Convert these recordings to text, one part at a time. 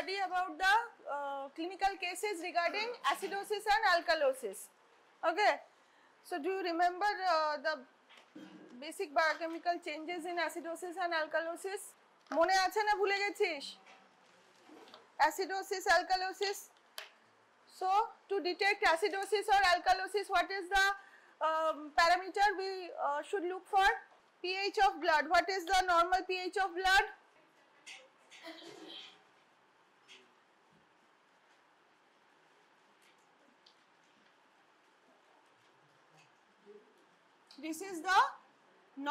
study about the clinical cases regarding acidosis and alkalosis. Okay. So do you remember the basic biochemical changes in acidosis and alkalosis? মনে আছে না ভুলে গেছিস? Acidosis, alkalosis. So to detect acidosis or alkalosis, what is the parameter we should look for? pH of blood. What is the normal pH of blood? This is the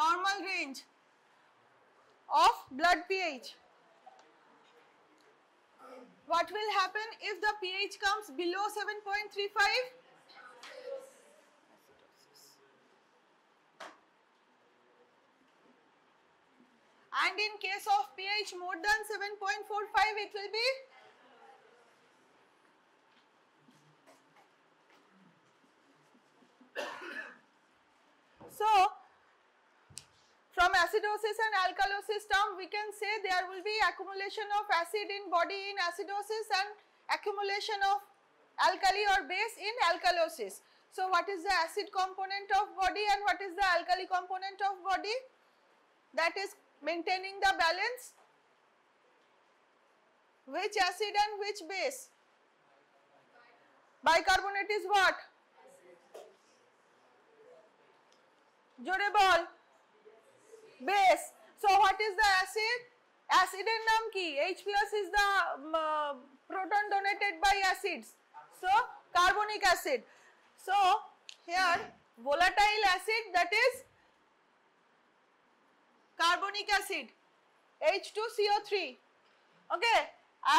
normal range of blood pH. What will happen if the pH comes below 7.35? And in case of pH more than 7.45, it will be so from acidosis and alkalosis term, we can say there will be accumulation of acid in body in acidosis and accumulation of alkali or base in alkalosis. So what is the acid component of body and what is the alkali component of body? That is maintaining the balance. Which acid and which base? Bicarbonate is what? Jore bol. Base. So what is the acid? Acid এর নাম কি? H plus is the proton donated by acids. So carbonic acid. So here volatile acid, that is carbonic acid, H2CO3. Okay,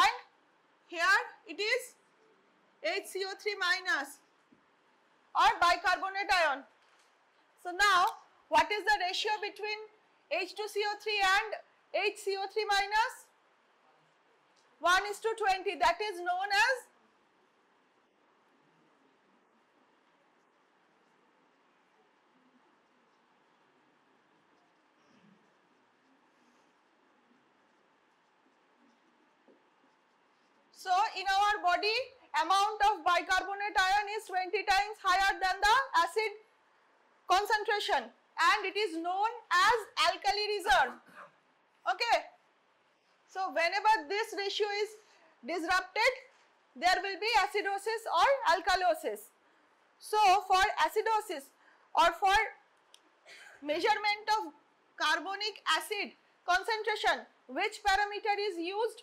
and here it is HCO3 minus or bicarbonate ion. So now what is the ratio between H2CO3 and HCO3 minus? 1:20. That is known as so in our body amount of bicarbonate ion is 20 times higher than the acid concentration and it is known as alkali reserve. Okay. So whenever this ratio is disrupted, there will be acidosis or alkalosis. So for acidosis or for measurement of carbonic acid concentration, which parameter is used?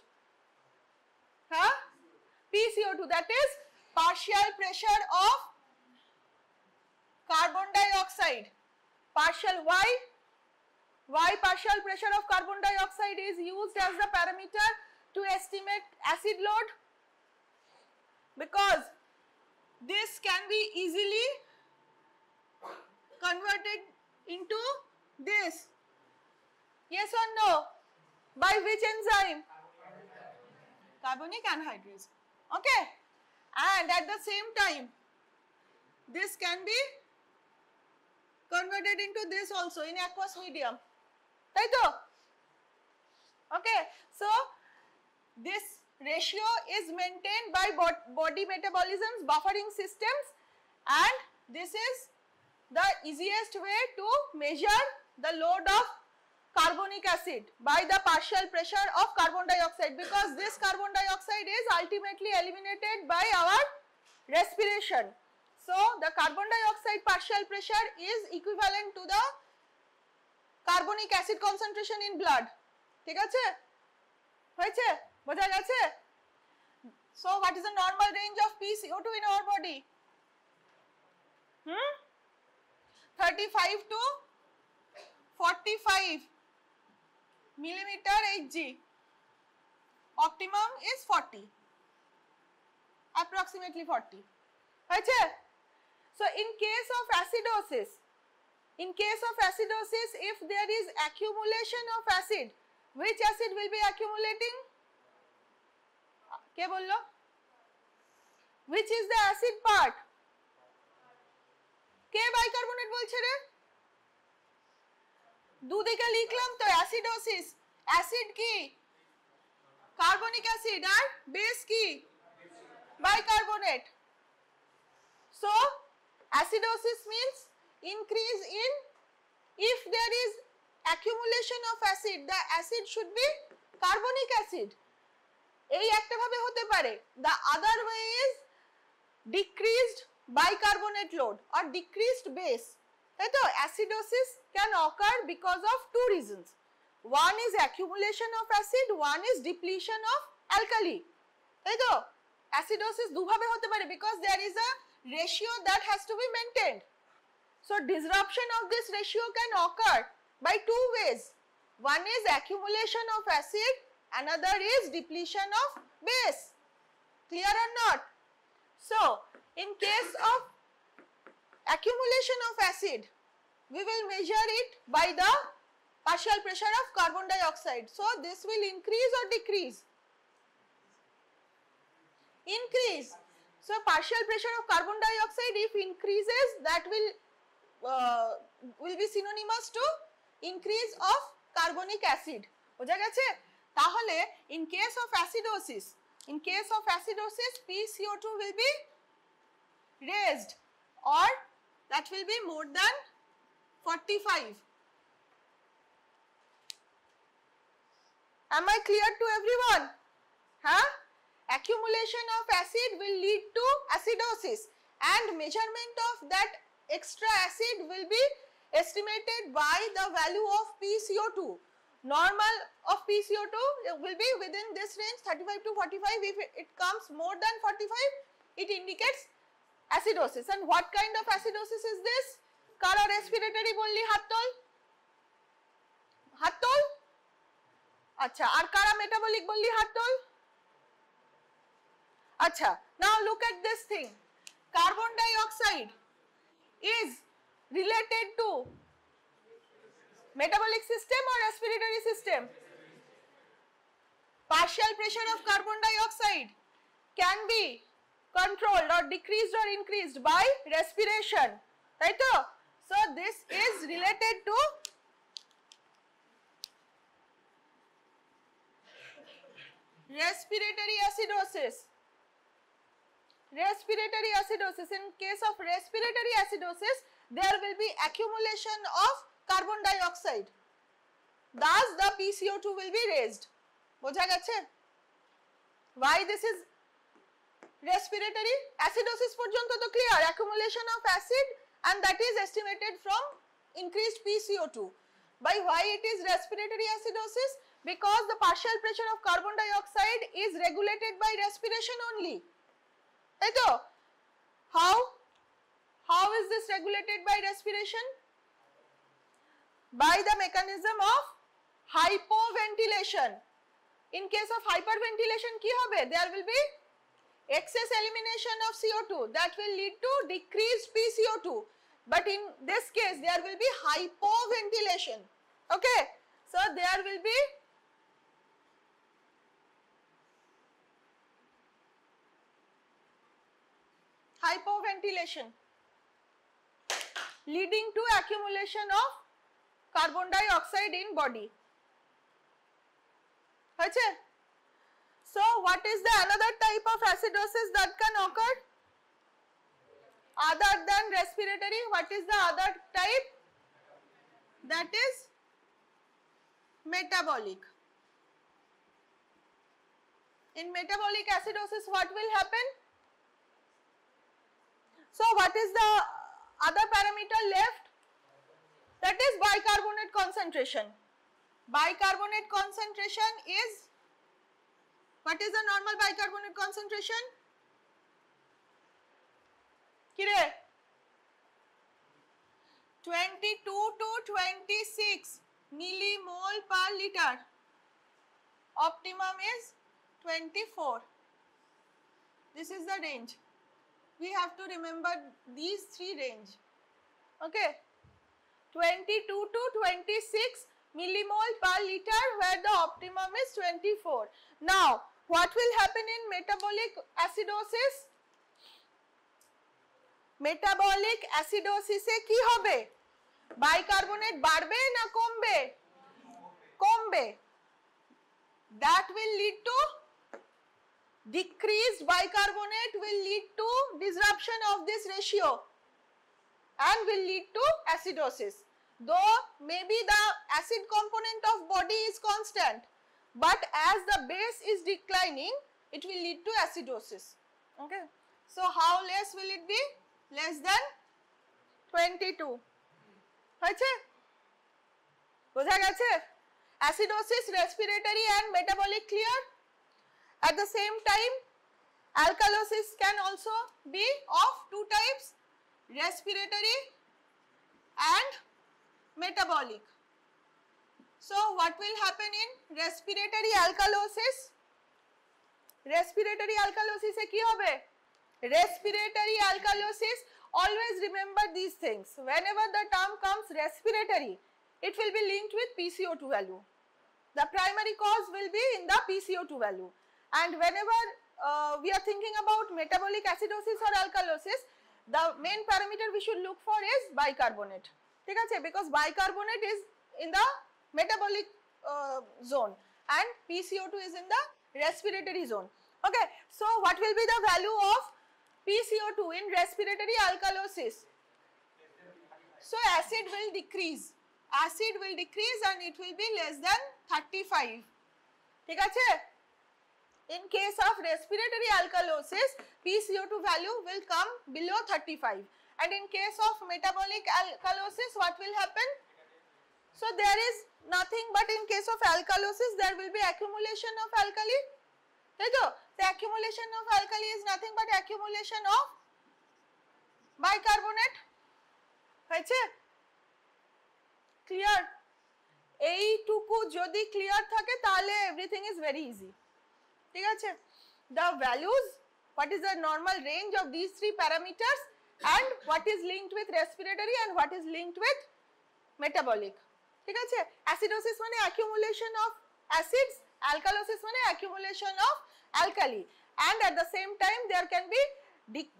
PCO2, that is partial pressure of carbon dioxide. Partial why partial pressure of carbon dioxide is used as the parameter to estimate acid load? Because this can be easily converted into this. Yes or no? By which enzyme? Carbonic anhydrase. Okay. And at the same time, this can be converted into this also in aqueous medium. Taito? Okay. So this ratio is maintained by body metabolisms, buffering systems, and this is the easiest way to measure the load of carbonic acid by the partial pressure of carbon dioxide, because this carbon dioxide is ultimately eliminated by our respiration. So the carbon dioxide partial pressure is equivalent to the carbonic acid concentration in blood. ঠিক আছে? হয়েছে? বোঝা গেছে? So what is the normal range of PCO2 in our body? 35 to 45 millimeter Hg. Optimum is 40. Approximately 40. হয়েছে? So in case of acidosis, if there is accumulation of acid, which acid will be accumulating? কে বললো? Which is the acid part? K bicarbonate বলছে রে? দুদিকে লিখলাম তো acidosis. Acid কি? Carbonic acid আর base কি bicarbonate so acidosis means increase in if there is accumulation of acid the acid should be carbonic acid এই একটা ভাবে হতে পারে the other way is decreased bicarbonate load or decreased base তাই তো acidosis can occur because of two reasons one is accumulation of acid one is depletion of alkali তাই তো acidosis দুভাবে হতে পারে because there is a ratio that has to be maintained so disruption of this ratio can occur by two ways one is accumulation of acid another is depletion of base clear or not so in case of accumulation of acid we will measure it by the partial pressure of carbon dioxide so this will increase or decrease increase so partial pressure of carbon dioxide if increases that will be synonymous to increase of carbonic acid বোঝা গেছে তাহলে in case of acidosis PCO2 will be raised or that will be more than 45 am I clear to everyone huh accumulation of acid will lead to acidosis and measurement of that extra acid will be estimated by the value of PCO2 normal of PCO2 will be within this range 35 to 45 if it comes more than 45 it indicates acidosis and what kind of acidosis is this kara respiratory bolli hat tol acha ar kara metabolic bolli hat tol acha now look at this thing carbon dioxide is related to metabolic system or respiratory system partial pressure of carbon dioxide can be controlled or decreased or increased by respiration right so this is related to respiratory acidosis in case of respiratory acidosis there will be accumulation of carbon dioxide thus the PCO2 will be raised বোঝা গেছে why this is respiratory acidosis পর্যন্ত তো clear accumulation of acid and that is estimated from increased PCO2 by why it is respiratory acidosis because the partial pressure of carbon dioxide is regulated by respiration only তাই তো how is this regulated by respiration by the mechanism of hypoventilation in case of hyperventilation ki hobe there will be excess elimination of CO2 that will lead to decreased PCO2 but in this case there will be hypoventilation okay so there will be hypoventilation leading to accumulation of carbon dioxide in body hoyeche so what is the another type of acidosis that can occur other than respiratory what is the other type that is metabolic in metabolic acidosis what will happen so what is the other parameter left that is bicarbonate concentration is what is the normal bicarbonate concentration kire 22 to 26 millimole per liter optimum is 24 this is the range we have to remember these three range okay 22 to 26 millimole per liter where the optimum is 24 now what will happen in metabolic acidosis metabolic acidosis e ki hobe bicarbonate barbe na kombe that will lead to decreased bicarbonate will lead to disruption of this ratio and will lead to acidosis. Though maybe the acid component of body is constant, but as the base is declining, it will lead to acidosis. Okay. So how less will it be? Less than 22. হয়েছে? বোঝা গেছে? Acidosis, respiratory and metabolic clear. At the same time, alkalosis can also be of two types, respiratory and metabolic. So what will happen in respiratory alkalosis? Respiratory alkalosis e ki hobe? Respiratory alkalosis, always remember these things. Whenever the term comes respiratory, it will be linked with PCO2 value. The primary cause will be in the PCO2 value. And whenever we are thinking about metabolic acidosis or alkalosis, the main parameter we should look for is bicarbonate. ঠিক আছে? Because bicarbonate is in the metabolic zone and PCO2 is in the respiratory zone. Okay, so what will be the value of PCO2 in respiratory alkalosis? So acid will decrease. Acid will decrease and it will be less than 35. ঠিক আছে? In case of respiratory alkalosis, PCO2 value will come below 35. And in case of metabolic alkalosis, what will happen? So there is nothing but in case of alkalosis, there will be accumulation of alkali. The accumulation of alkali is nothing but accumulation of bicarbonate. Clear? এইটুকু যদি clear থাকে তাহলে everything is very easy. ঠিক আছে? The values, what is the normal range of these three parameters and what is linked with respiratory and what is linked with metabolic. ঠিক আছে? Acidosis মানে accumulation of acids, alkalosis মানে accumulation of alkali, and at the same time there can be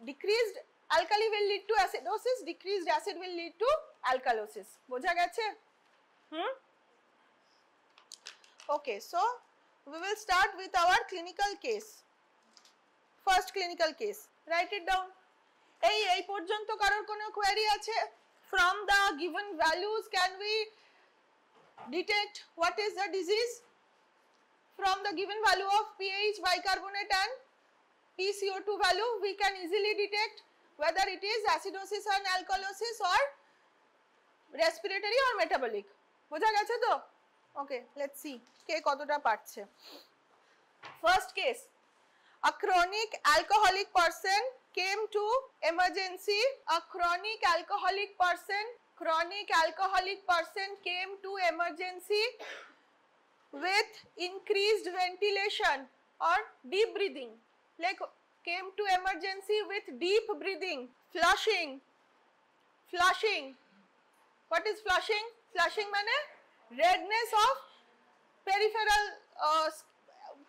decreased alkali will lead to acidosis, decreased acid will lead to alkalosis. বোঝা গেছে? Okay, so we will start with our clinical case. First clinical case. Write it down. এই পর্যন্ত কারোর কোনো query আছে? From the given values can we detect what is the disease? From the given value of pH, bicarbonate and PCO2 value, we can easily detect whether it is acidosis and alkalosis or respiratory or metabolic. বোঝা গেছে তো? Okay, let's see কে কতটা পারছে. First case, a chronic alcoholic person came to emergency. A chronic alcoholic person came to emergency with increased ventilation or deep breathing. Like came to emergency with deep breathing, flushing. What is flushing? Flushing মানে redness of peripheral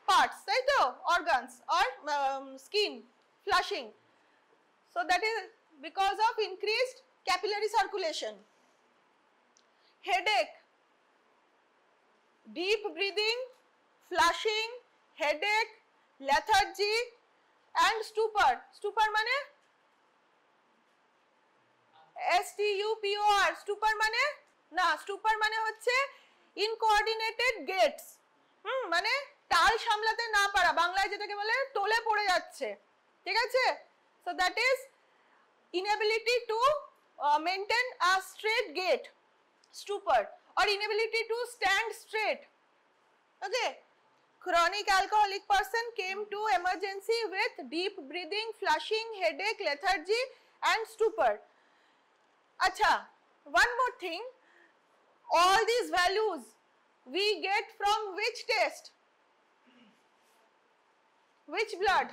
parts, তাই তো? Organs or skin, flushing. So that is because of increased capillary circulation. Headache, deep breathing, flushing, headache, lethargy and stupor. Stupor মানে STUPOR. stupor মানে না, stupor মানে হচ্ছে incoordinated gaits. মানে তাল সামলাতে না পারা, বাংলায় যেটাকে বলে তোলে পড়ে যাচ্ছে. ঠিক আছে? So that is inability to maintain a straight gait, stupor, or inability to stand straight. Okay? Chronic alcoholic person came to emergency with deep breathing, flushing, headache, lethargy and stupor. Acha, one more thing, all these values we get from which test? Which blood?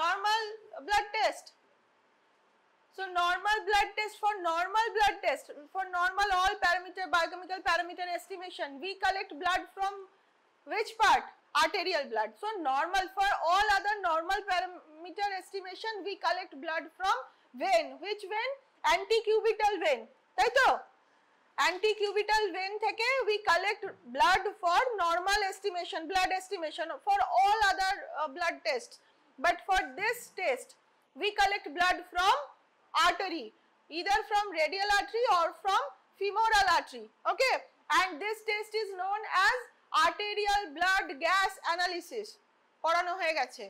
Normal blood test. So normal blood test, for normal blood test, for normal all parameter, biochemical parameter estimation, we collect blood from which part? Arterial blood. So normal, for all other normal parameter estimation, we collect blood from vein. Which vein? Antecubital vein. তাই তো? antecubital vein থেকে we collect blood for normal estimation, blood estimation for all other blood tests, but for this test we collect blood from artery, either from radial artery or from femoral artery. Okay, and this test is known as arterial blood gas analysis. পড়ানো হয়ে গেছে।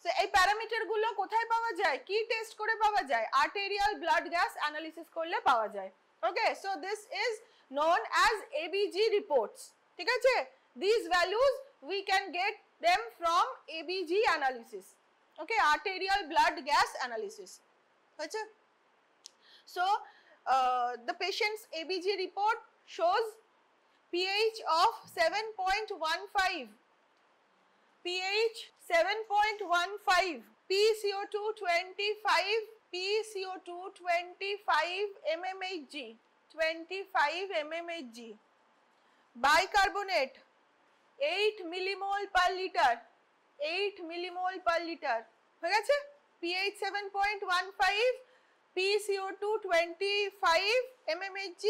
So এই parameter গুলো কোথায় পাওয়া যায়, কি test করে পাওয়া যায়, আর্টেরিয়াল ব্লাড গ্যাস অ্যানালিসিস করলে পাওয়া যায়। Okay, so this is known as ABG reports. ঠিক আছে, these values we can get them from ABG analysis. Okay, arterial blood gas analysis. হয়েছে? So the patient's ABG report shows pH of 7.15, pH 7.15, PCO2 25, PCO2 25 mmHg, 25 mmHg, bicarbonate 8 millimole per liter, 8 millimole per liter, হয়ে গেছে? pH 7.15, PCO2 25 mmHg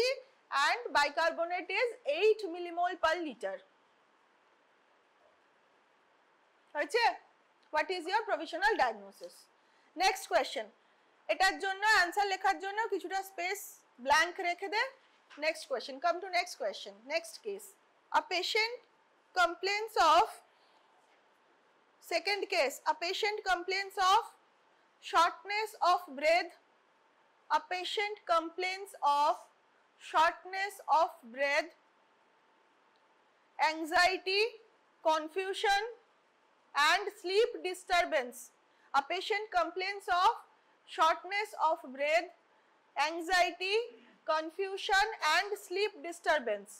and bicarbonate is 8 millimole per liter. হয়েছে? What is your provisional diagnosis? Next question. এটার জন্য answer লেখার জন্য কিছুটা space blank রেখে দে। Next question. Come to next question. Next case. A patient complains of, second case, a patient complains of shortness of breath. A patient complains of shortness of breath, anxiety, confusion and sleep disturbance. A patient complains of shortness of breath, anxiety, confusion and sleep disturbance.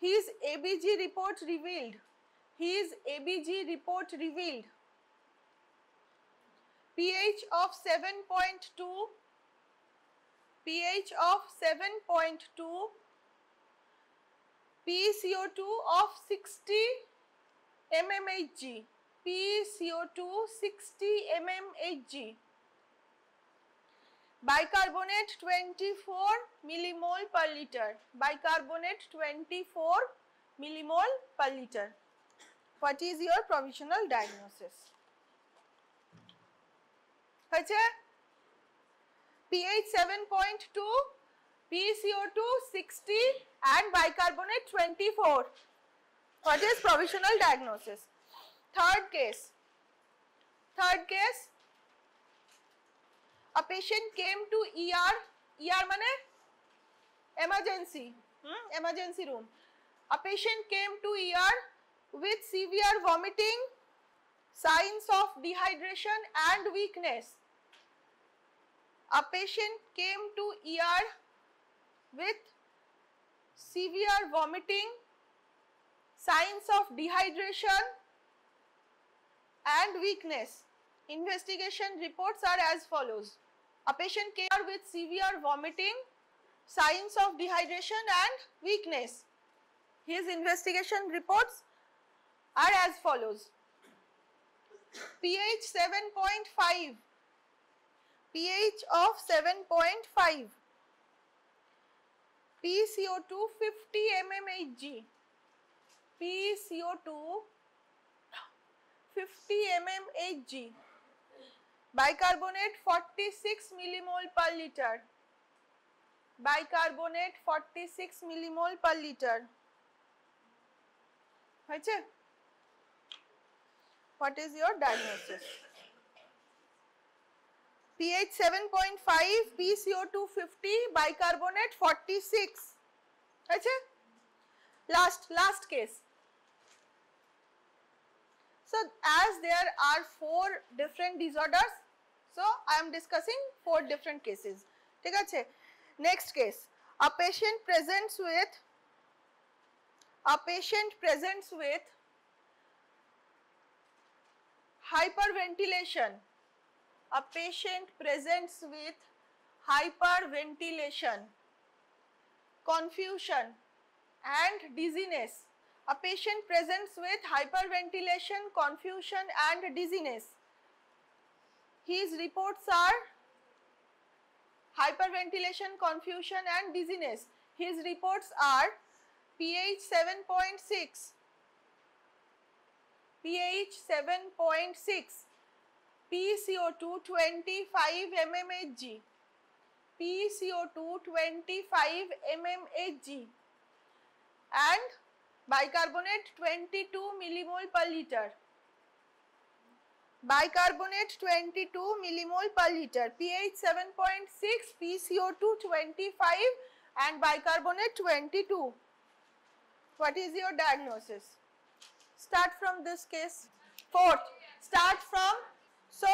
His ABG report revealed, his ABG report revealed pH of 7.2, pH of 7.2, PCO2 of 60 mmHg, PCO2 60 mmHg, bicarbonate 24 millimole per liter, bicarbonate 24 millimole per liter. What is your provisional diagnosis? হয়েছে? pH 7.2, PCO2 60 and bicarbonate 24. What is provisional diagnosis? Third case. Third case. A patient came to ER. ER মানে emergency. Emergency room. A patient came to ER with severe vomiting, signs of dehydration and weakness. A patient came to ER with severe vomiting, signs of dehydration and weakness. Investigation reports are as follows. A patient came with severe vomiting, signs of dehydration and weakness. His investigation reports are as follows. pH 7.5, pH of 7.5, PCO2 50 mmHg, PCO2 50 mmHg, bicarbonate 46 millimole per liter, bicarbonate 46 millimole per liter. হয়েছে? What is your diagnosis? pH 7.5, PCO2 50, bicarbonate 46. হয়েছে? Last case. So as there are 4 different disorders, so I am discussing 4 different cases. ঠিক আছে? Next case. A patient presents with hyperventilation. A patient presents with hyperventilation, confusion and dizziness. A patient presents with hyperventilation, confusion and dizziness. His reports are hyperventilation, confusion and dizziness. his reports are pH 7.6, pH 7.6, PCO2 25 mmHg, PCO2 25 mmHg, and bicarbonate 22 millimole per liter. Bicarbonate 22 millimole per liter, pH 7.6, PCO2 25 and bicarbonate 22. What is your diagnosis? Start from this case. Fourth, start from, so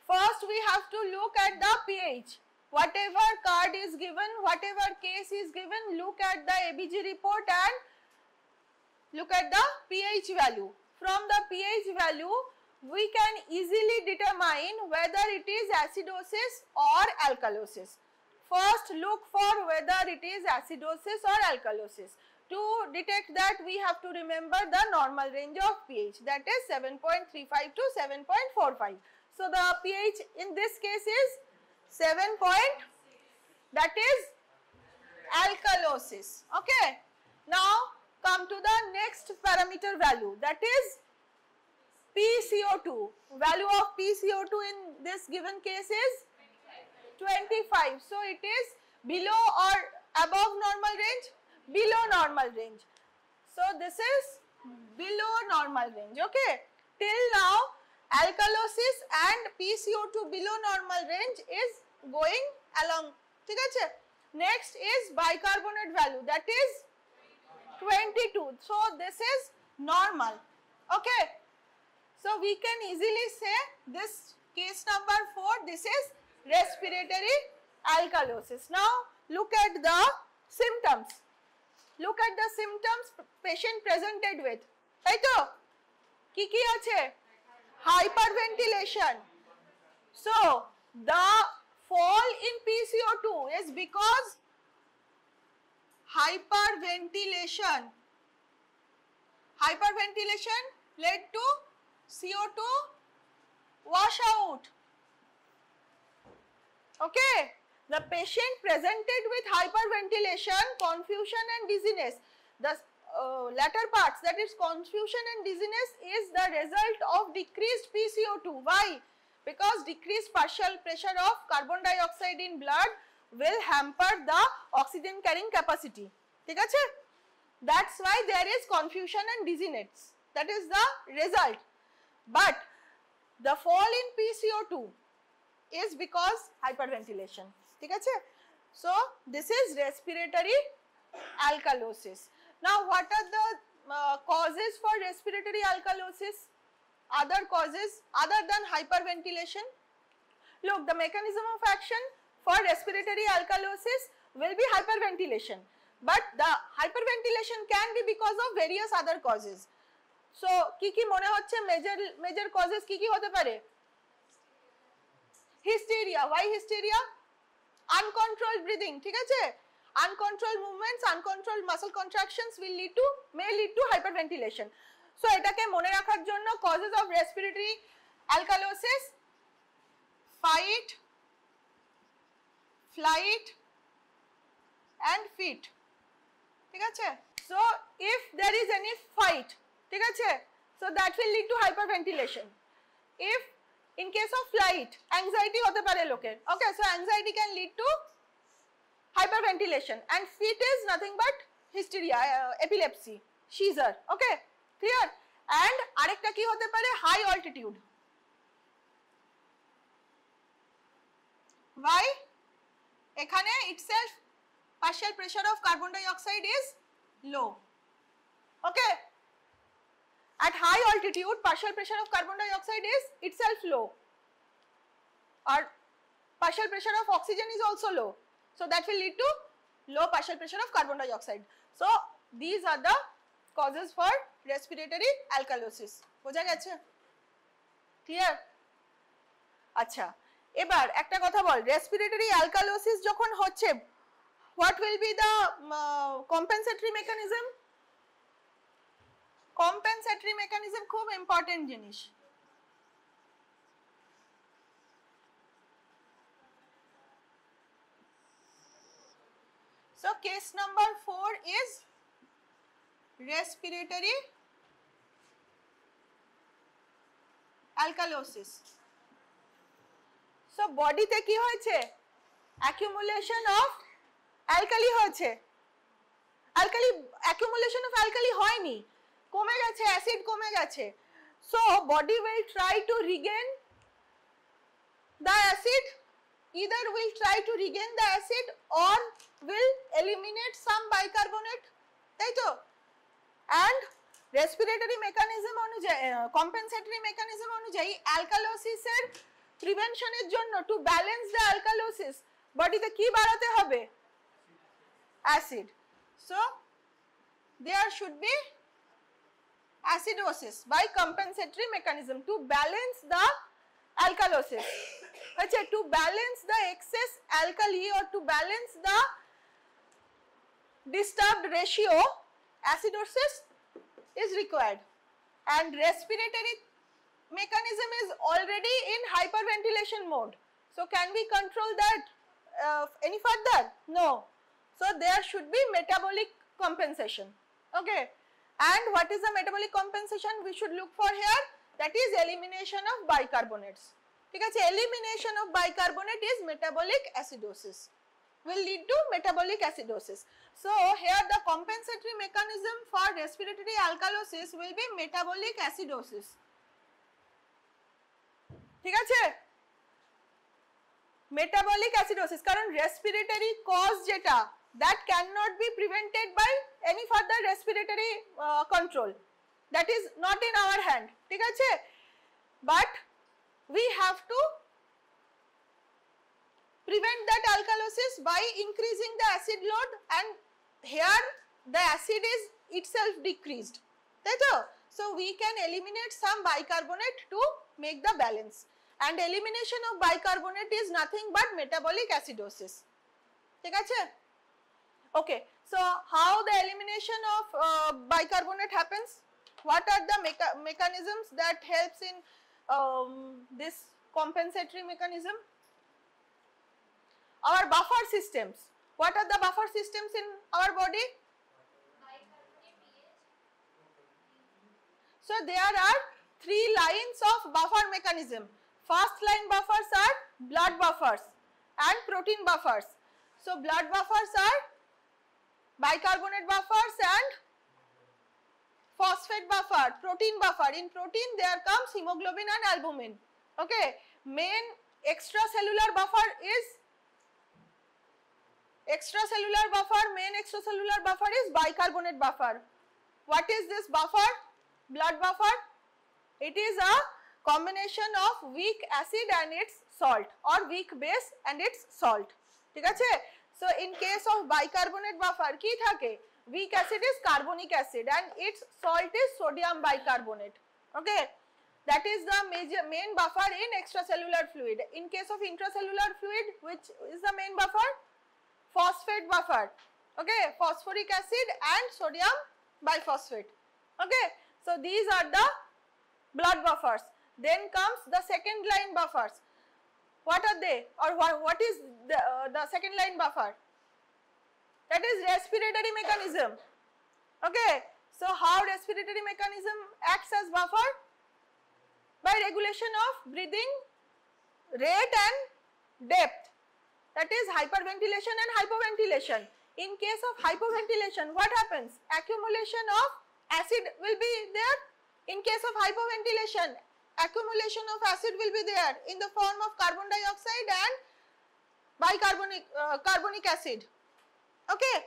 first we have to look at the pH. Whatever card is given, whatever case is given, look at the ABG report and look at the pH value. From the pH value, we can easily determine whether it is acidosis or alkalosis. First, look for whether it is acidosis or alkalosis. To detect that, we have to remember the normal range of pH, that is 7.35 to 7.45. So, the pH in this case is 7. That is alkalosis. Okay. Now, come to the next parameter value, that is PCO2. Value of PCO2 in this given case is 25. So, it is below or above normal range? Below normal range. So, this is below normal range. Okay. Till now, alkalosis and PCO2 below normal range is going along. Next is bicarbonate value, that is 22. So, this is normal. Okay. So, we can easily say this case number 4, this is respiratory alkalosis. Now, look at the symptoms. Look at the symptoms patient presented with. Taito? Ki ache? Hyperventilation. So, the fall in PCO2 is because hyperventilation. Hyperventilation led to CO2 washout. Okay. The patient presented with hyperventilation, confusion and dizziness. The latter parts, that is confusion and dizziness, is the result of decreased PCO2. Why? Because decreased partial pressure of carbon dioxide in blood will hamper the oxygen carrying capacity. That's why there is confusion and dizziness. That is the result. But the fall in PCO2 is because hyperventilation. So, this is respiratory alkalosis. Now, what are the causes for respiratory alkalosis? Other causes other than hyperventilation? Look, the mechanism of action for respiratory alkalosis will be hyperventilation. But the hyperventilation can be because of various other causes. So, ki mone hocche major causes ki hote pare? Hysteria. Why hysteria? Uncontrolled breathing. Uncontrolled movements, uncontrolled muscle contractions may lead to hyperventilation. So, etake mone rakhar jonno causes of respiratory alkalosis: fight, flight and fit. So, if there is any fight, so that will lead to hyperventilation. If in case of flight, anxiety hote pare loker. Okay, so anxiety can lead to hyperventilation, and fit is nothing but hysteria, epilepsy, seizure. Okay, clear? And arekta ki hote pare? High altitude. Why? Ekhane itself partial pressure of carbon dioxide is low. Okay. At high altitude, partial pressure of carbon dioxide is itself low. Or partial pressure of oxygen is also low. So, that will lead to low partial pressure of carbon dioxide. So, these are the causes for respiratory alkalosis. Boja geche? Clear? Acha. Ebar ekta kotha bol, respiratory alkalosis jokhon hocche, what will be the compensatory mechanism? Compensatory mechanism khub important jinish. So, So case number 4 is respiratory alkalosis. So body te ki hoyeche, accumulation of alkali hoyeche, alkali accumulation of alkali hoyni, kome geche, acid kome geche. So body will try to regain the acid, either will try to regain the acid or will eliminate some bicarbonate, তাই তো? And respiratory mechanism অনুযায়ী, compensatory mechanism অনুযায়ী alkalosis এর prevention এর জন্য to balance the alkalosis বডিতে কি বাড়াতে হবে? Acid. So there should be acidosis by compensatory mechanism to balance the alkalosis. To balance the excess alkali or to balance the disturbed ratio, acidosis is required. And respiratory mechanism is already in hyperventilation mode. So can we control that any further? No. So there should be metabolic compensation. Okay. And what is the metabolic compensation we should look for here? That is elimination of bicarbonates. Elimination of bicarbonate is metabolic acidosis, will lead to metabolic acidosis. So here the compensatory mechanism for respiratory alkalosis will be metabolic acidosis. ঠিক আছে? Metabolic acidosis, কারণ respiratory cause যেটা, that cannot be prevented by any further respiratory control. That is not in our hand. ঠিক আছে? But we have to prevent that alkalosis by increasing the acid load, and here the acid is itself decreased. So we can eliminate some bicarbonate to make the balance, and elimination of bicarbonate is nothing but metabolic acidosis. Okay, so how the elimination of bicarbonate happens? What are the mechanisms that helps in this compensatory mechanism? Our buffer systems. What are the buffer systems in our body? So there are 3 lines of buffer mechanism. First line buffers are blood buffers and protein buffers. So blood buffers are bicarbonate buffers and phosphate buffer, protein buffer. In protein there comes hemoglobin and albumin. Okay, main extracellular buffer is main extracellular buffer is bicarbonate buffer. What is this buffer? Blood buffer. It is a combination of weak acid and its salt, or weak base and its salt. ঠিক আছে? So in case of bicarbonate buffer কি থাকে? Weak acid is carbonic acid and its salt is sodium bicarbonate. Okay, that is the main buffer in extracellular fluid. In case of intracellular fluid, which is the main buffer? Phosphate buffer. Okay, phosphoric acid and sodium biphosphate. Okay, so these are the blood buffers. Then comes the second line buffers. What are they, or what is the second line buffer? That is respiratory mechanism. Okay, so how respiratory mechanism acts as buffer? By regulation of breathing rate and depth. That is hyperventilation and hypoventilation. In case of hypoventilation, what happens? Accumulation of acid will be there. In case of hypoventilation, accumulation of acid will be there in the form of carbon dioxide and carbonic acid. Okay,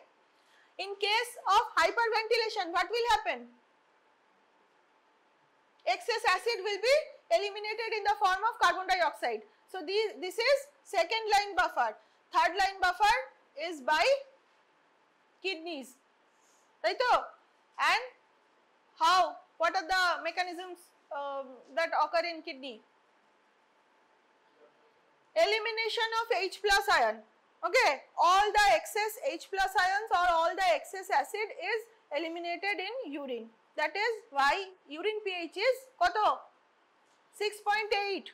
in case of hyperventilation, what will happen? Excess acid will be eliminated in the form of carbon dioxide. So this is second line buffer. Third line buffer is by kidneys, right? And how? What are the mechanisms that occur in kidney? Elimination of H plus ion. Okay, all the excess H plus ions or all the excess acid is eliminated in urine. That is why urine pH is koto? 6.8.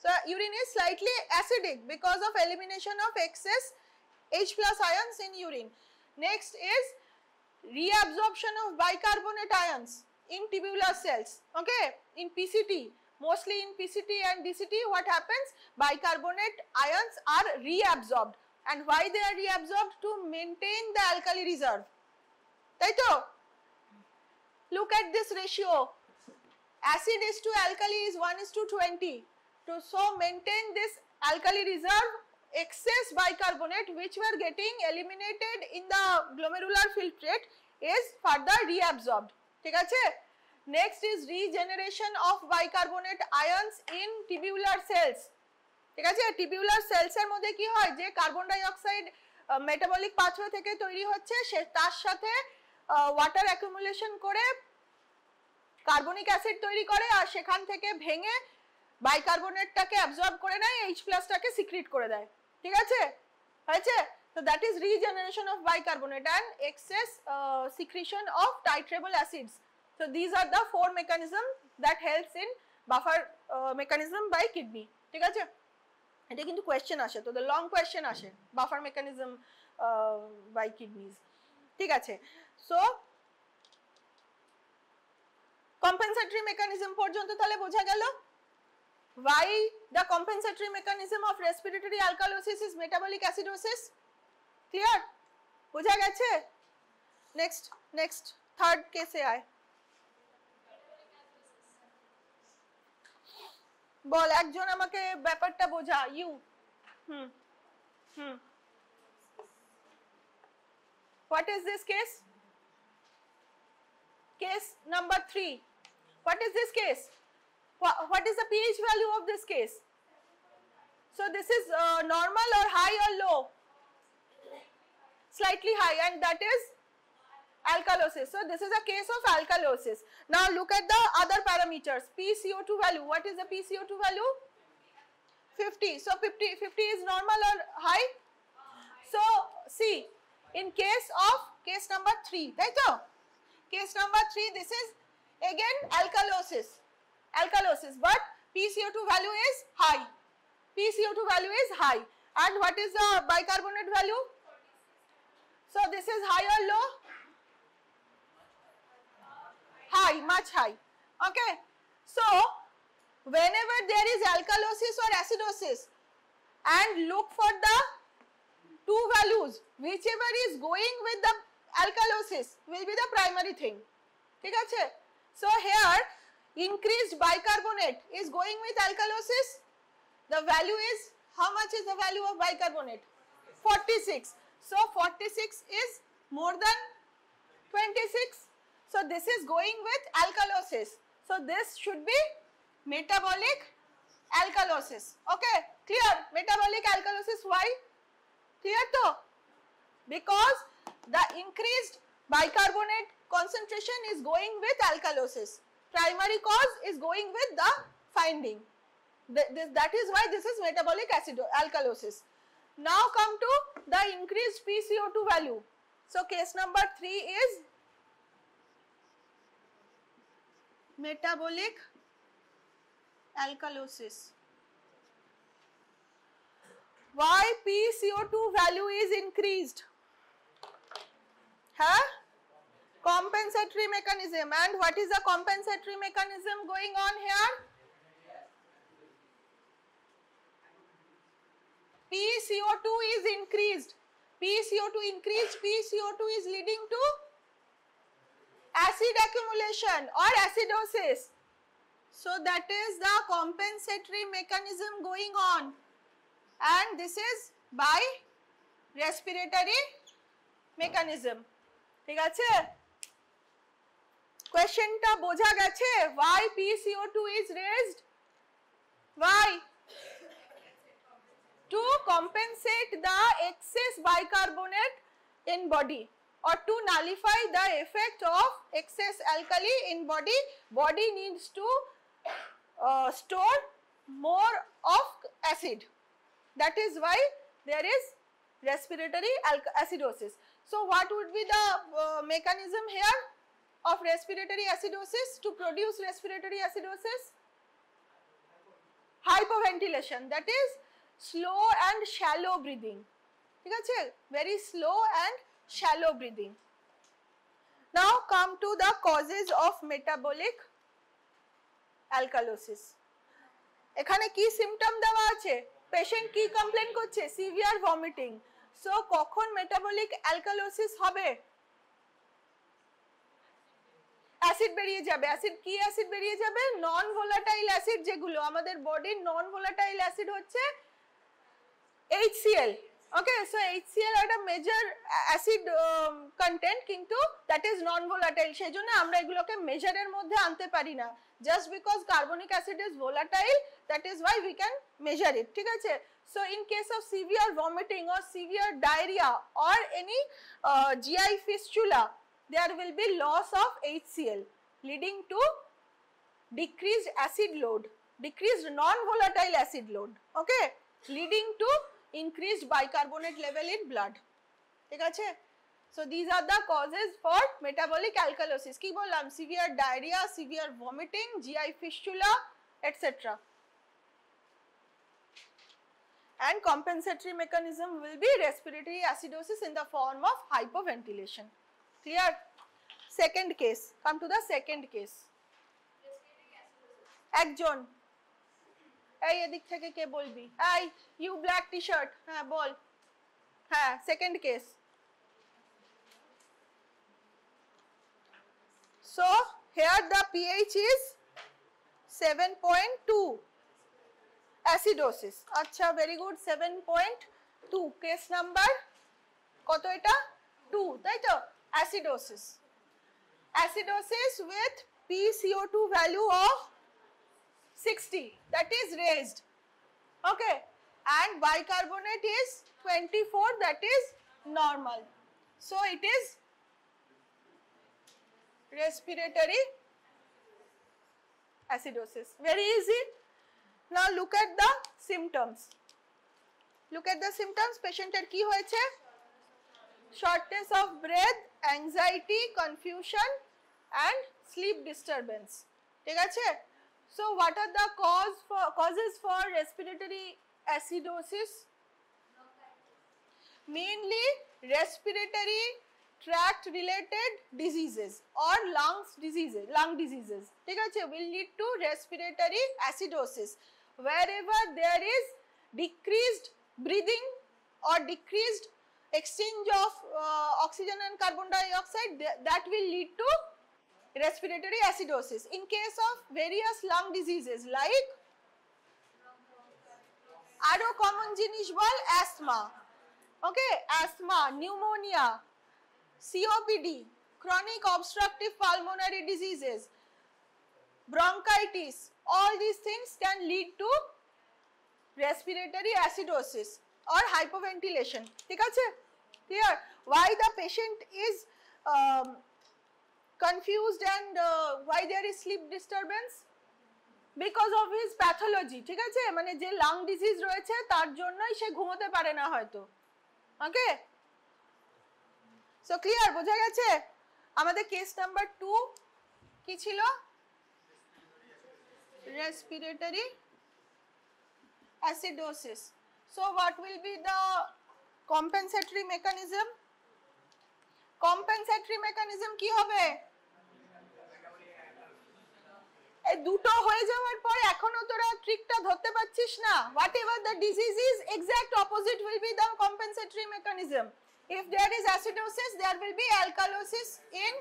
So urine is slightly acidic because of elimination of excess H plus ions in urine. Next is reabsorption of bicarbonate ions in tubular cells. Okay, in PCT, mostly in PCT and DCT, what happens? Bicarbonate ions are reabsorbed. And why they are reabsorbed? To maintain the alkali reserve. Taito? Look at this ratio. Acid is to alkali is 1:20. So maintain this alkali reserve, excess bicarbonate which were getting eliminated in the glomerular filtrate is further reabsorbed. ঠিক আছে? Next is regeneration of bicarbonate ions in tubular cells. ঠিক আছে? tubular cells এর মধ্যে কি হয়, যে carbon die oxide metabolic pathway থেকে তৈরি হচ্ছে, সে তার সাথে ওয়াটার অ্যাকুমুলেশন করে কার্বনিক অ্যাসিড তৈরি করে আর সেখান থেকে ভেঙে বাইকার্বনেটটাকে অ্যাবজর্ব করে নেয়, H+টাকে সিক্রিট করে দেয়। ঠিক আছে? হয়েছে? So that is regeneration of bicarbonate and excess secretion of titrable acids. So these are the four mechanisms that helps in buffer mechanism by kidney. ঠিক আছে? এটা কিন্তু কোয়েশ্চেন আসে, তো the long question আসে buffer mechanism by kidneys. ঠিক আছে? So compensatory mechanism পর্যন্ত তাহলে বোঝা গেল। Why the compensatory mechanism of respiratory alkalosis is metabolic acidosis? Clear? বোঝা গেছে? Next third কেসে আয়। বল একজন আমাকে ব্যাপারটা বোঝা। You What is this case? Case number 3. What is this case? What is the pH value of this case? So this is normal or high or low? Slightly high, and that is alkalosis. So this is a case of alkalosis. Now look at the other parameters. PCO2 value. What is the PCO2 value? 50. So 50 is normal or high? So see, in case number 3, right? Case number 3, this is again alkalosis, but PCO2 value is high. PCO2 value is high. And what is the bicarbonate value? So this is high or low? High, much high. Okay. So whenever there is alkalosis or acidosis, and look for the two values, whichever is going with the alkalosis will be the primary thing. ঠিক আছে? So here increased bicarbonate is going with alkalosis. The value is, how much is the value of bicarbonate? 46. So 46 is more than 26. So this is going with alkalosis. So this should be metabolic alkalosis. Okay, clear? Metabolic alkalosis, why? Clear to? Because the increased bicarbonate concentration is going with alkalosis. Primary cause is going with the finding. That is why this is metabolic alkalosis. Now come to the increased PCO2 value. So case number 3 is metabolic alkalosis. Why PCO2 value is increased? Huh? Compensatory mechanism. And what is the compensatory mechanism going on here? PCO2 is increased. PCO2 increased. PCO2 is leading to acid accumulation or acidosis. So that is the compensatory mechanism going on. And this is by respiratory mechanism. ঠিক আছে? Question টা বোঝা গেছে? Why PCO2 is raised? Why? To compensate the excess bicarbonate in body, or to nullify the effect of excess alkali in body. Body needs to store more of acid. That is why there is respiratory acidosis. So what would be the mechanism here of respiratory acidosis? To produce respiratory acidosis? Hypoventilation, that is slow and shallow breathing. ঠিক আছে, very slow and shallow breathing. Now come to the causes of metabolic alkalosis. এখানে কি symptom দেওয়া আছে, patient কি complain করছে, severe vomiting. So কখন metabolic alkalosis হবে, অ্যাসিড বেরিয়ে যাবে। অ্যাসিড কি অ্যাসিড বেরিয়ে যাবে, নন ভোলাটাইল অ্যাসিড, যেগুলো আমাদের বডির নন ভোলাটাইল অ্যাসিড হচ্ছে HCl। ওকে, সো HCl একটা মেজর অ্যাসিড কন্টেন্ট, কিন্তু দ্যাট ইজ নন ভোলাটাইল, সেই জন্য আমরা এগুলোকে মেজারের মধ্যে আনতে পারি না। Just because carbonic acid is volatile, that is why we can measure it. ঠিক আছে, so in case of severe vomiting or severe diarrhea or any GI fistula, there will be loss of HCl leading to decreased acid load, decreased non-volatile acid load, okay, leading to increased bicarbonate level in blood. ঠিক আছে, so these are the causes for metabolic alkalosis. কি বললাম, severe diarrhea, severe vomiting, GI fistula, etc. And compensatory mechanism will be respiratory acidosis in the form of hypoventilation. Clear? Second case, come to the second case. একজন, এই এদিক থেকে কে বলবি, এই you black T shirt, হ্যাঁ বল। হ্যাঁ, second case. So here the pH is 7.2, acidosis. আচ্ছা, very good, 7.2, case number কত এটা, 2, তাই তো, acidosis. Acidosis with PCO2 value of 60, that is raised, okay, and bicarbonate is 24, that is normal. So it is respiratory acidosis. Very easy. Now look at the symptoms. Look at the symptoms. Patient এর কি হয়েছে, shortness of breath, anxiety, confusion and sleep disturbance. ঠিক আছে, so what are the causes for respiratory acidosis? Mainly respiratory tract related diseases or lung diseases, ঠিক আছে, will lead to respiratory acidosis. Wherever there is decreased breathing or decreased exchange of oxygen and carbon dioxide, that will lead to respiratory acidosis. In case of various lung diseases like, আরো common জিনিস বল, asthma, okay, asthma, pneumonia, COPD, chronic obstructive pulmonary diseases, bronchitis, all these things can lead to respiratory acidosis or hypoventilation. ঠিক আছে, clear? Why the patient is confused and why there is sleep disturbance? Because of his pathology. ঠিক আছে, মানে যে lung disease রয়েছে তার জন্যই সে ঘুমোতে পারে না হয়তো। ওকে, সো ক্লিয়ার, বোঝা গেছে? আমাদের কেস নাম্বার 2 কি ছিল, respiratory acidosis. So what will be the compensatory mechanism? Compensatory mechanism কি হবে, এই দুটো হয়ে যাওয়ার পর এখনো তোরা ট্রিকটা ধরতে পারছিস না। whatever the disease is, exact opposite will be the compensatory mechanism. If there is acidosis, there will be alkalosis in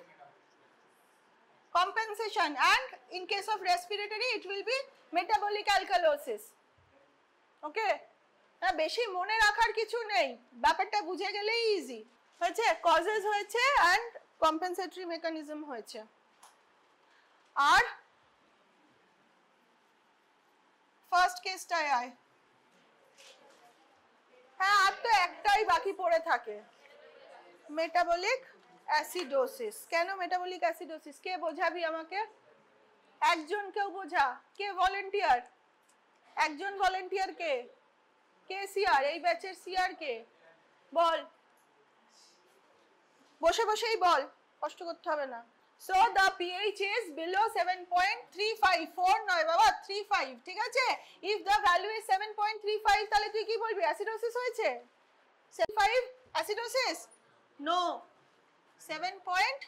compensation, and in case of respiratory it will be metabolic alkalosis. Okay, না বেশি মনে রাখার কিছু নেই, ব্যাপারটা বুঝে গেলেই easy হয়েছে। কজেস হয়েছে and compensatory mechanism হয়েছে। আর ফার্স্ট কেসটায় আয়। হ্যাঁ, আর তো একটাই বাকি পড়ে থাকে, মেটাবলিক অ্যাসিডোসিস। কেন মেটাবলিক অ্যাসিডোসিস, কে বোঝাবি আমাকে, একজন কেউ বোঝা, কে ভলেন্টিয়ার, একজন ভলেন্টিয়ার, কে কে সিআর, এই ব্যাচের সিআর কে, বল, বসে বসেই বল, কষ্ট করতে হবে না। So the pH is below 7.35, 4 নয় বাবা, 35, ঠিক আছে। If the value is 7.35, তাহলে তুই কি বলবি, অ্যাসিডোসিস হয়েছে। 75 acidosis? No. 7 point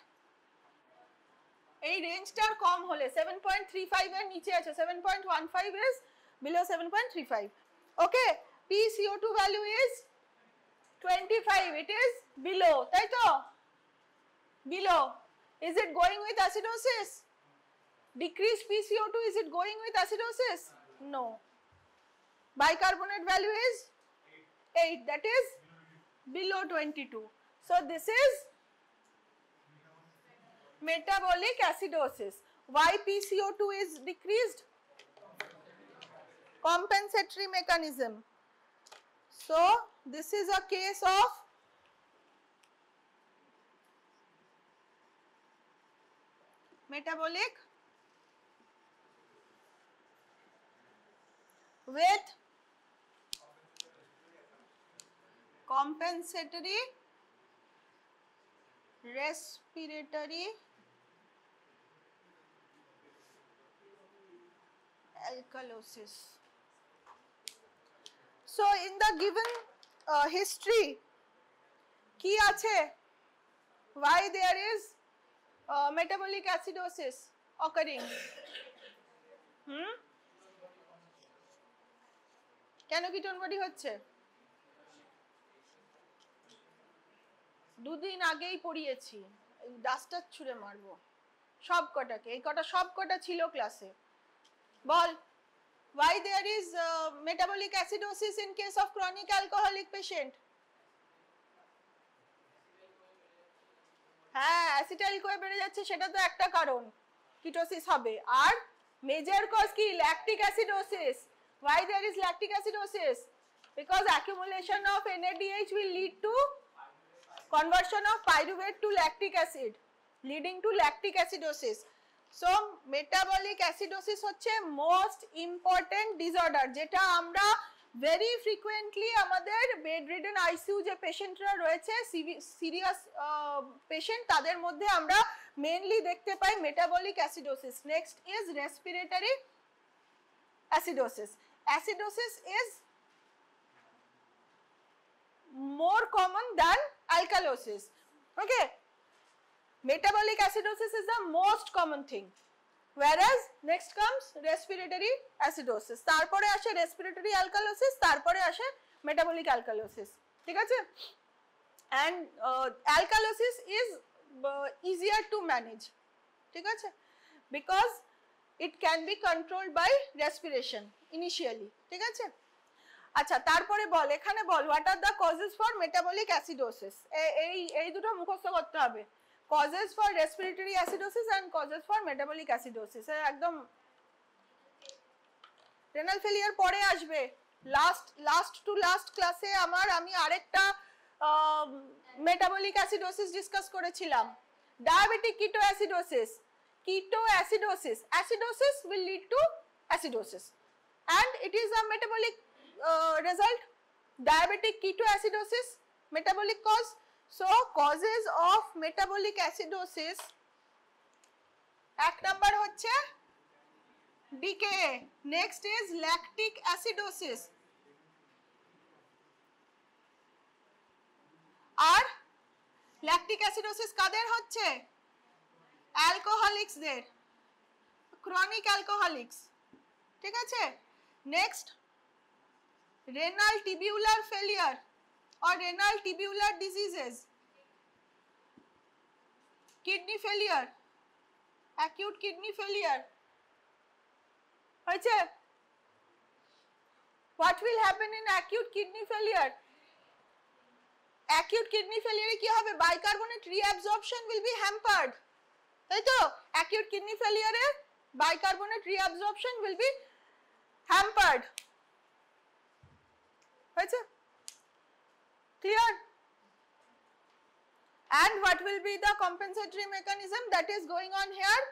এই রেঞ্জটার কম হলে 7.35 এর নিচে আছে, 7.15 is below 7.35. Okay, PCO2 value is 25, it is below, তাই তো? Below. Is it going with acidosis? Decreased PCO2, is it going with acidosis? No. Bicarbonate value is 8, that is below 22. So this is metabolic acidosis. Why PCO2 is decreased? Compensatory mechanism. So this is a case of metabolic with compensatory respiratory alkalosis. So in the given history ki ache why there is metabolic acidosis occurring? কেন ketone body হচ্ছে? দুদিন আগেই পড়িয়েছি, duster ছুঁড়ে মারবো সব কটাকে, এই কটা সব কটা ছিল ক্লাসে। বল, why there is metabolic acidosis in case of chronic alcoholic patient? হ্যাঁ, অ্যাসিটাইল কোয়ে বেড়ে যাচ্ছে, সেটা তো একটা কারণ, কিটোসিস হবে। আর মেজর কজ কি? Lactic acidosis. Why there is lactic acidosis? Because accumulation of NADH will lead to conversion of pyruvate to lactic acid, leading to lactic acidosis. So metabolic acidosis হচ্ছে most important disorder, যেটা আমরা very frequently আমাদের bedridden ICU যে পেশেন্টরা রয়েছে, serious patient, তাদের মধ্যে আমরা mainly দেখতে পাই metabolic acidosis. Next is respiratory acidosis. Acidosis is more common than alkalosis. Okay, metabolic acidosis is the most common thing, whereas next comes respiratory acidosis, তারপরে আসে respiratory alkalosis, তারপরে আসে metabolic alkalosis, ঠিক আছে? And alkalosis is easier to manage, ঠিক আছে, because it can be controlled by respiration initially, ঠিক আছে? আচ্ছা, তারপরে বল, এখানে বল, what are the causes for metabolic acidosis? এই দুটো মুখস্থ করতে হবে, causes for respiratory acidosis and causes for metabolic acidosis. একদম renal failure পরে আসবে, লাস্ট টু লাস্ট ক্লাসে আমি আরেকটা metabolic acidosis ডিসকাস করেছিলাম, diabetic ketoacidosis. Ketoacidosis, acidosis will lead to acidosis and it is a metabolic result. Diabetic ketoacidosis, metabolic cause. So causes of metabolic acidosis, এক number হচ্ছে decay, next is lactic acidosis, আর lactic acidosis কাদের হচ্ছে? Alcoholics দের, chronic alcoholics, ঠিক আছে? Next renal tubular failure or renal tubular diseases, kidney failure, acute kidney failure হয়েছে? what will happen in acute kidney failure? acute kidney failure কি হবে? bicarbonate reabsorption will be hampered, তাই তো? acute kidney failure A bicarbonate reabsorption will be hampered, হয়েছে? clear? and what will be the compensatory mechanism that is going on here?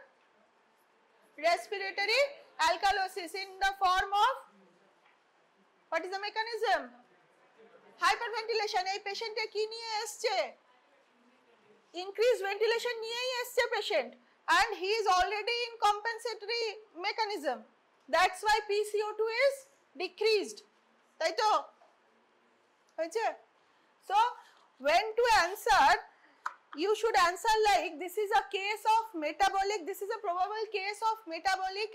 respiratory alkalosis in the form of, what is the mechanism? hyperventilation. এই পেশেন্টে কি নিয়ে এসছে? increased ventilation নিয়েই এসছে patient, and he is already in compensatory mechanism, that's why PCO2 is decreased, তাই তো? হয়েছে? So when to answer, you should answer like, this is a case of metabolic, this is a probable case of metabolic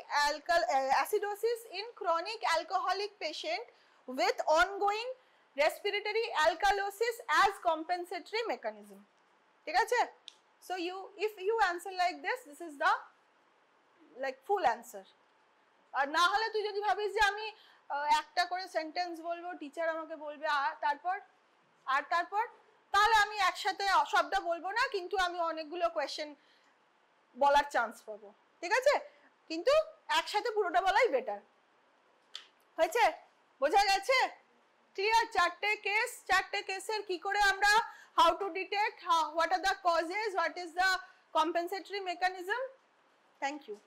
acidosis in chronic alcoholic patient with ongoing respiratory alkalosis as compensatory mechanism. ঠিক আছে? So if you answer like this is the like full answer. আর না হলে তুই যদি ভাবিস যে আমি একটা করে সেন্টেন্স বলবো, টিচার আমাকে বলবে তারপর তাহলে আমি একসাথে সবটা বলবো না, কিন্তু আমি অনেকগুলো কোয়েশ্চেন বলার চান্স পাবো, ঠিক আছে? কিন্তু একসাথে পুরোটা বলাই বেটার। হয়েছে? বোঝা গেছে? ক্লিয়ার? চারটে কেসের কি করে আমরা how to detect, what are the causes, what is the compensatory mechanism. Thank you.